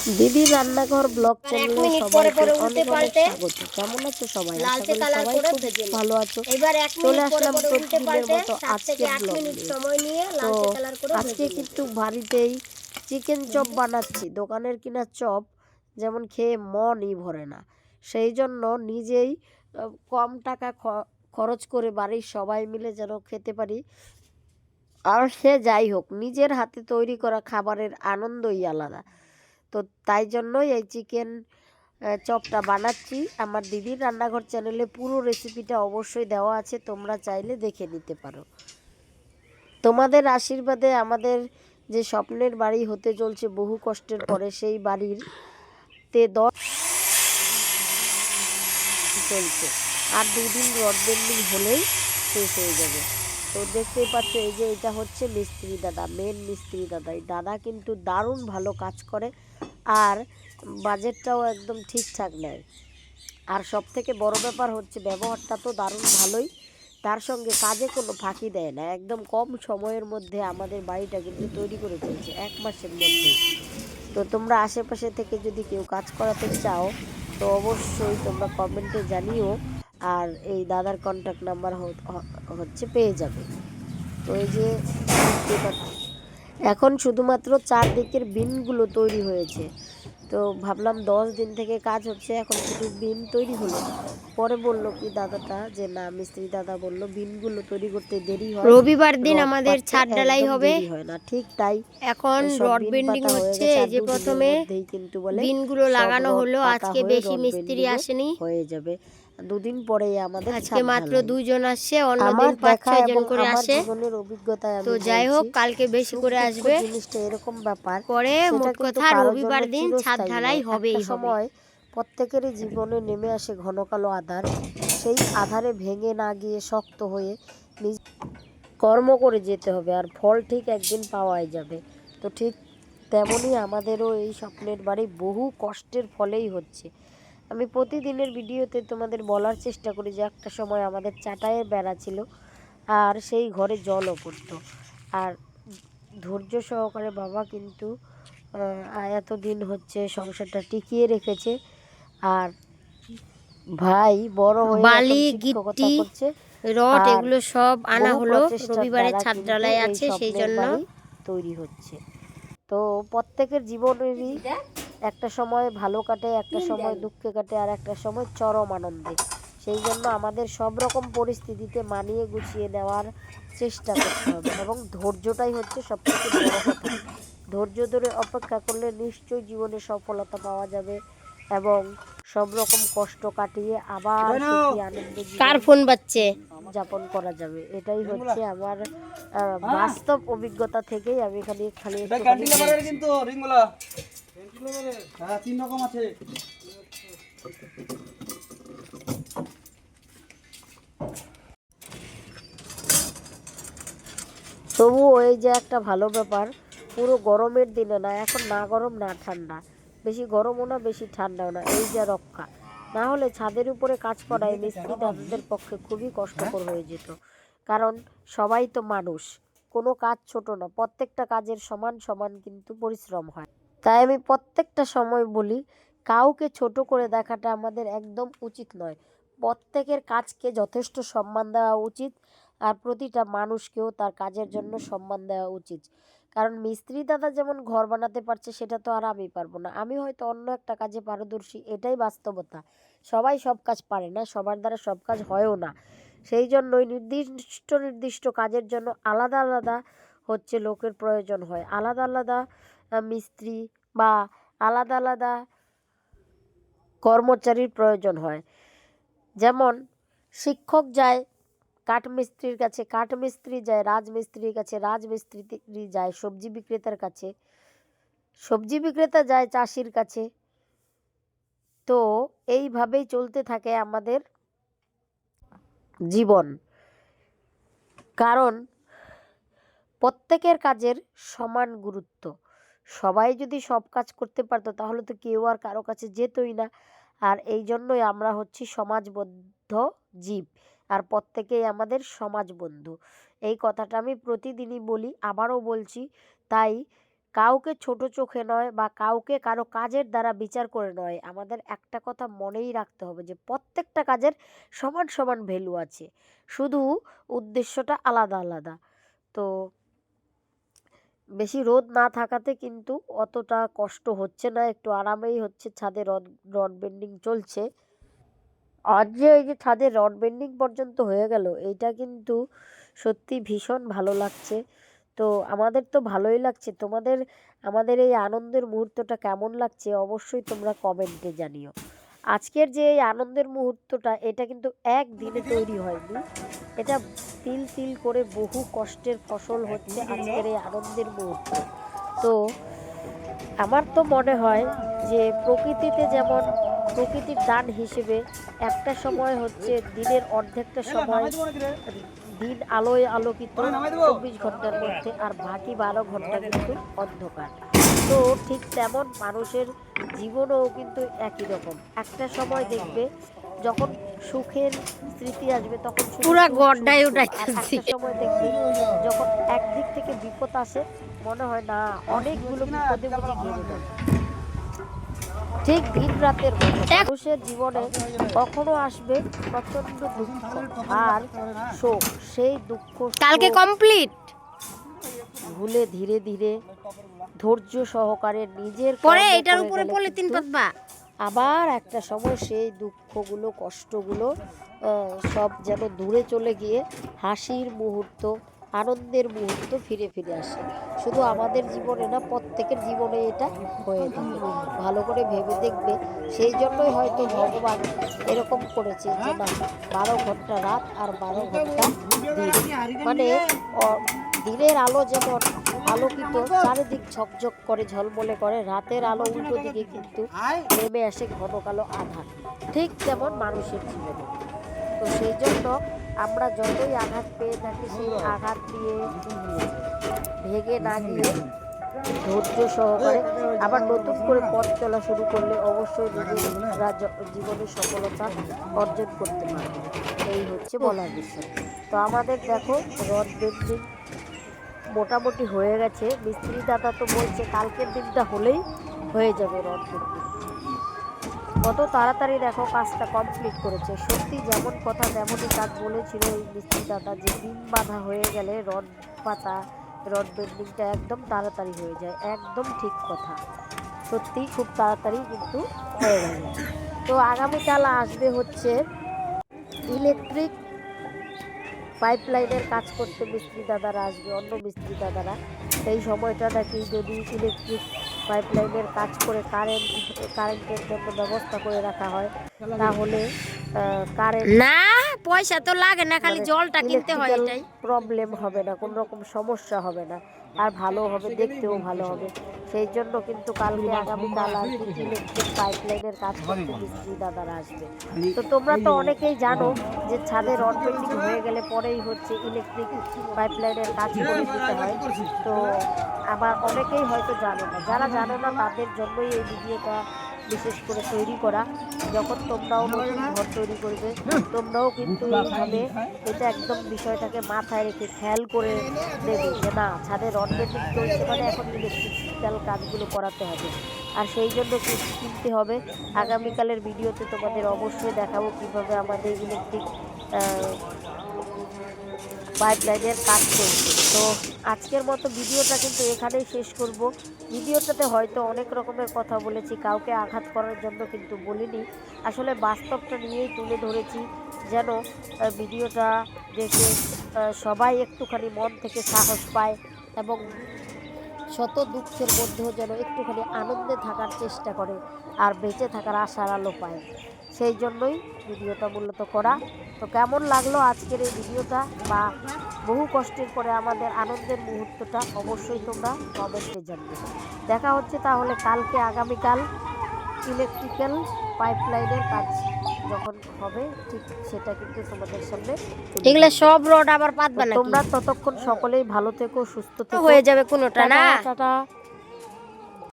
দিদি রান্নাঘর ব্লগ এক চ্যানেলে মিনিট পরে সবাইকে পরে উল্টে অনেক অনেক পাল্টে স্বাগত। কেমন আছো সবাই? আশা লালচে করি কালার সবাই করে খুব ভেজে নিই। ভালো আছো। এবার 1 চলে মিনিট পরে আসলাম পরে উল্টে প্রতিদিনের পাল্টে মতো 7 থেকে আজকের 8 ব্লগ মিনিট নিয়ে। সময় নিয়ে তো লালচে কালার করে আজকে ভেজে নিই। কিন্তু বাড়িতেই চিকেন চপ বানাচ্ছি। দোকানের কিনা চপ যেমন খেয়ে মনই ভরে না, সেই জন্য নিজেই কম টাকা খরচ করে বাড়ির সবাই মিলে যেন খেতে পারি। আর সে যাই হোক, নিজের হাতে তৈরি করা খাবারের আনন্দই আলাদা। তো তাই জন্যই এই চিকেন চপটা বানাচ্ছি। আমার দিদির রান্নাঘর চ্যানেলে পুরো রেসিপিটা অবশ্যই দেওয়া আছে, তোমরা চাইলে দেখে নিতে পারো। তোমাদের আশীর্বাদে আমাদের যে স্বপ্নের বাড়ি হতে চলছে বহু কষ্টের পরে, সেই বাড়ির তে 10 চলছে। আর 2 দিন রড বেন্ডিং হলেই শেষ হয়ে যাবে। তো দেখতেই পাচ্ছ, এই যে এটা হচ্ছে মিস্ত্রি দাদা, মেন মিস্ত্রি দাদা। এই দাদা কিন্তু দারুণ ভালো কাজ করে আর বাজেটটাও একদম ঠিকঠাক নেয়। আর সব থেকে বড় ব্যাপার হচ্ছে ব্যবহারটা তো দারুণ ভালোই, তার সঙ্গে কাজে কোনো ফাঁকি দেয় না। একদম কম সময়ের মধ্যে আমাদের বাড়িটা কিন্তু তৈরি করে ফেলছে 1 মাসের মধ্যেই। তো তোমরা আশেপাশে থেকে যদি কেউ কাজ করাতে চাও তো অবশ্যই তোমরা কমেন্টে জানিও, আর এই দাদার কন্ট্যাক্ট নাম্বার হচ্ছে পেয়ে যাবে। তো এই যে দেখতে পাচ্ছ, এখন শুধুমাত্র চারদিকের বিনগুলো তৈরি হয়েছে। তো ভাবলাম 10 দিন থেকে কাজ হচ্ছে, এখন শুধু বিন তৈরি হলো। পরে বলল কি দাদাটা যে না, মিস্ত্রি দাদা বলল বিনগুলো তৈরি করতে দেরি হয়, রবিবার দিন রড আমাদের পাততে ছাদ ঢালাই একদম হবে। দেরি হয় না। ঠিক তাই, এখন সব রড বিন বেন্ডিং পাতা হয়ে হচ্ছে। গেছে এই আর যে 2 দিনের প্রথমে মধ্যেই কিন্তু বলে বিনগুলো সব লাগানো রড হলো। পাতা আজকে হয়ে বেশি রড মিস্ত্রি বেন্ডিংও আসেনি, হয়ে যাবে। 2 দিন পরেই আমাদের আজকে ছাদ মাত্র ঢালাই। 2 জন আসছে, অন্যদিন আমার 5-6 দেখা জন এবং করে আমার আসে। জীবনের অভিজ্ঞতায় তো আমি যাই বলছি, হোক, কালকে বেশি সুখ করে দুঃখ আসবে। জিনিসটা এরকম ব্যাপার, পরে সেটা মোট কিন্তু কথা কারোর জন্য রবিবার দিন ছাদ চিরস্থায়ী ঢালাই নয়। একটা হবেই হবে। সময় প্রত্যেকেরই জীবনে নেমে আসে ঘন কালো আঁধার। সেই আঁধারে ভেঙে না গিয়ে শক্ত হয়ে নিজ কর্ম করে যেতে হবে, আর ফল ঠিক একদিন পাওয়াই যাবে। তো ঠিক তেমনই আমাদেরও এই স্বপ্নের বাড়ি বহু কষ্টের ফলেই হচ্ছে। আমি প্রতিদিনের ভিডিওতে তোমাদের বলার চেষ্টা করি যে একটা সময় আমাদের চাটাইয়ের বেড়া ছিল আর সেই ঘরে জলও পড়তো। আর ধৈর্য সহকারে বাবা কিন্তু এতদিন হচ্ছে সংসারটা টিকিয়ে রেখেছে। আর ভাই বড় হয়ে এখন বালি, শিক্ষকতা গিট্টি, করছে। রড আর এগুলো সব আনা বহু হলো। প্রচেষ্টার রবিবারে দ্বারা ছাদ কিন্তু ঢালাই এই আছে, সেই স্বপ্নের জন্য। বাড়ি তৈরি হচ্ছে। তো প্রত্যেকের জীবনেরই একটা সময় ভালো কাটে, একটা সময় দুঃখে কাটে, আর একটা সময় চরম আনন্দে। সেই জন্য আমাদের সব রকম পরিস্থিতিতে মানিয়ে গুছিয়ে নেওয়ার চেষ্টা করতে হবে, এবং ধৈর্যটাই হচ্ছে সবথেকে বড় কথা। ধৈর্য ধরে অপেক্ষা করলে নিশ্চয়ই জীবনে সফলতা পাওয়া যাবে এবং সব রকম কষ্ট কাটিয়ে আবার সুখী আনন্দ কার জীবন ফোন বাজছে? যাপন করা যাবে। এটাই হচ্ছে আমার বাস্তব অভিজ্ঞতা থেকেই আমি খালি খালি একটুখানি কিন্তু রিংগুলা হ্যাঁ 3 রকম আছে। তবুও এই যে একটা ভালো ব্যাপার, পুরো গরমের দিনে না, এখন না গরম না ঠান্ডা, বেশি গরমও না বেশি ঠান্ডাও না, এই যে রক্ষা। না হলে ছাদের উপরে কাজ করায় মিস্ত্রি দাদাদের পক্ষে খুবই কষ্টকর হয়ে যেত। কারণ সবাই তো মানুষ, কোনো কাজ ছোট না, প্রত্যেকটা কাজের সমান সমান কিন্তু পরিশ্রম হয়। তাই আমি প্রত্যেকটা সময় বলি, কাউকে ছোট করে দেখাটা আমাদের একদম উচিত নয়। প্রত্যেকের কাজকে যথেষ্ট সম্মান দেওয়া উচিত, আর প্রতিটা মানুষকেও তার কাজের জন্য সম্মান দেওয়া উচিত। কারণ মিস্ত্রি দাদা যেমন ঘর বানাতে পারছে, সেটা তো আর আমি পারবো না। আমি হয়তো অন্য একটা কাজে পারদর্শী, এটাই বাস্তবতা। সবাই সব কাজ পারে না, সবার দ্বারা সব কাজ হয়ও না। সেই জন্যই নির্দিষ্ট নির্দিষ্ট কাজের জন্য আলাদা আলাদা হচ্ছে লোকের প্রয়োজন হয়, আলাদা আলাদা মিস্ত্রি বা আলাদা আলাদা কর্মচারীর প্রয়োজন হয়। যেমন শিক্ষক যায় কাঠমিস্ত্রির কাছে, কাঠমিস্ত্রি যায় রাজমিস্ত্রির কাছে, রাজমিস্ত্রি যায় সবজি বিক্রেতার কাছে, সবজি বিক্রেতা যায় চাষির কাছে। তো এইভাবেই চলতে থাকে আমাদের জীবন। কারণ প্রত্যেকের কাজের সমান গুরুত্ব। সবাই যদি সব কাজ করতে পারতো তাহলে তো কেউ আর কারো কাছে যেতই না। আর এই জন্যই আমরা হচ্ছি সমাজবদ্ধ জীব, আর প্রত্যেকেই আমাদের সমাজ বন্ধু। এই কথাটা আমি প্রতিদিনই বলি, আবারও বলছি। তাই কাউকে ছোট চোখে নয় বা কাউকে কারো কাজের দ্বারা বিচার করে নয়, আমাদের একটা কথা মনেই রাখতে হবে যে প্রত্যেকটা কাজের সমান সমান ভ্যালু আছে, শুধু উদ্দেশ্যটা আলাদা আলাদা। তো বেশি রোদ না থাকাতে কিন্তু অতটা কষ্ট হচ্ছে না, একটু আরামেই হচ্ছে। ছাদে রড রড বেন্ডিং চলছে। আজ যে এই যে ছাদে রড বেন্ডিং পর্যন্ত হয়ে গেল, এইটা কিন্তু সত্যি ভীষণ ভালো লাগছে। তো আমাদের তো ভালোই লাগছে, তোমাদের আমাদের এই আনন্দের মুহূর্তটা কেমন লাগছে অবশ্যই তোমরা কমেন্টে জানিও। আজকের যে এই আনন্দের মুহূর্তটা, এটা কিন্তু একদিনে তৈরি হয়নি, এটা তিল তিল করে বহু কষ্টের ফসল হচ্ছে আজকের এই আনন্দের মুহূর্ত। তো আমার তো মনে হয় যে প্রকৃতিতে যেমন প্রকৃতির দান হিসেবে একটা সময় হচ্ছে দিনের অর্ধেকটা সময় দিন আলোয় আলোকিত 24 ঘন্টার মধ্যে, আর বাকি 12 ঘন্টা কিন্তু অন্ধকার। তো ঠিক তেমন মানুষের জীবনও কিন্তু একই রকম। একটা সময় দেখবে যখন সুখের স্মৃতি আসবে তখন শুধু পুরা সুখ, গড়টাই সুখ, সুখ। আর উঠাইতেছি। একটা সময় দেখবে যখন একদিক থেকে বিপদ আসে মনে হয় না অনেকগুলো বিপদে বুঝি ঘিরে দেয়। ঠিক দিন রাতের মতো মানুষের জীবনে কখনো আসবে প্রচন্ড দুঃখ আর শোক। সেই দুঃখ কালকে শোক কমপ্লিট। ভুলে ধীরে ধীরে ধৈর্য সহকারে নিজের পরে কর্ম এটার করে উপরে গেলে পলিথিন কিন্তু পাতবা। আবার একটা সময় সেই দুঃখগুলো কষ্টগুলো সব যেন দূরে চলে গিয়ে হাসির মুহূর্ত, আনন্দের মুহূর্ত ফিরে ফিরে আসে। শুধু আমাদের জীবনে না, প্রত্যেকের জীবনে এটা হয়ে থাকে। ভালো করে ভেবে দেখবে, সেই জন্যই হয়তো ভগবান এরকম করেছে যে না 12 ঘন্টা রাত আর 12 ঘন্টা দিন। মানে দিনের আলো যেমন আলোকিত চারিদিক ঝকঝক করে ঝলমলে করে, রাতের আলো উল্টো দিকে কিন্তু নেমে আসে ঘন কালো আধার। ঠিক তেমন মানুষের জীবনে। তো সেই জন্য আমরা যতই আঘাত পেয়ে থাকি, সেই আঘাত দিয়ে ভেঙে না গিয়ে ধৈর্য সহকারে আবার নতুন করে পথ চলা শুরু করলে অবশ্যই নিজেরা জীবনে সফলতা অর্জন করতে পারবে। এই হচ্ছে বলার বিষয়। তো আমাদের দেখো রড বেন্ডিং মোটামুটি হয়ে গেছে। মিস্ত্রি দাদা তো বলছে কালকের দিনটা হলেই হয়ে যাবে রড বেন্ডিং। কত তাড়াতাড়ি দেখো কাজটা কমপ্লিট করেছে। সত্যি যেমন কথা তেমনই কাজ বলেছিল এই মিস্ত্রি দাদা, যে বিম বাঁধা হয়ে গেলে রড পাতা রড বেন্ডিংটা একদম তাড়াতাড়ি হয়ে যায়। একদম ঠিক কথা, সত্যিই খুব তাড়াতাড়ি কিন্তু হয়ে গেল। তো আগামীকাল আসবে হচ্ছে ইলেকট্রিক পাইপলাইনের কাজ করতে মিস্ত্রি দাদারা আসবে, অন্য মিস্ত্রি দাদারা। সেই সময়টা নাকি যদি ইলেকট্রিক পাইপলাইনের কাজ করে কারেন্টের জন্য ব্যবস্থা করে রাখা হয়, তাহলে কারেন্ট না পয়সা তো লাগে না, খালি জলটা কিনতে হয় এটাই। প্রবলেম হবে না, কোনো রকম সমস্যা হবে না, আর ভালো হবে, দেখতেও ভালো হবে। সেই জন্য কিন্তু কালকে আগামীকাল আর কি ইলেকট্রিক পাইপলাইনের কাজ করতে মিস্ত্রি দাদারা আসবে। তো তোমরা তো অনেকেই জানো যে ছাদে রড বেন্ডিং হয়ে গেলে পরেই হচ্ছে ইলেকট্রিক পাইপলাইনের কাজ করে দিতে হয়। তো আবার অনেকেই হয়তো জানো না, যারা জানো না তাদের জন্যই এই ভিডিওটা বিশেষ করে তৈরি করা। যখন তোমরাও নতুন ঘর তৈরি করবে, তোমরাও কিন্তু এইভাবে এটা একদম বিষয়টাকে মাথায় রেখে খেয়াল করে দেবে যে না ছাদে রড বেন্ডিং চলছে মানে এখন ইলেকট্রিক্যাল কাজগুলো করাতে হবে। আর সেই জন্য কিনতে হবে। আগামীকালের ভিডিওতে তোমাদের অবশ্যই দেখাবো কীভাবে আমাদের ইলেকট্রিক পাইপলাইনের কাজ চলছে। তো আজকের মতো ভিডিওটা কিন্তু এখানেই শেষ করব। ভিডিওটাতে হয়তো অনেক রকমের কথা বলেছি, কাউকে আঘাত করার জন্য কিন্তু বলিনি, আসলে বাস্তবটা নিয়েই তুলে ধরেছি, যেন ভিডিওটা দেখে সবাই একটুখানি মন থেকে সাহস পায় এবং শত দুঃখের মধ্যেও যেন একটুখানি আনন্দে থাকার চেষ্টা করে আর বেঁচে থাকার আশার আলো পায়। সেই জন্যই ভিডিওটা মূলত করা। তো কেমন লাগলো আজকের এই ভিডিওটা বা বহু কষ্টের পরে আমাদের আনন্দের মুহূর্তটা অবশ্যই তোমরা কমেন্টে জানবে। দেখা হচ্ছে তাহলে কালকে আগামীকাল ইলেকট্রিক্যাল পাইপলাইনের কাজ যখন হবে, ঠিক সেটা কিন্তু তোমাদের সামনে এগুলা সব রড আবার পাতবা না, তোমরা ততক্ষণ সকলেই ভালো থেকো, সুস্থ থেকো, হয়ে যাবে কোনোটা না। টাটা।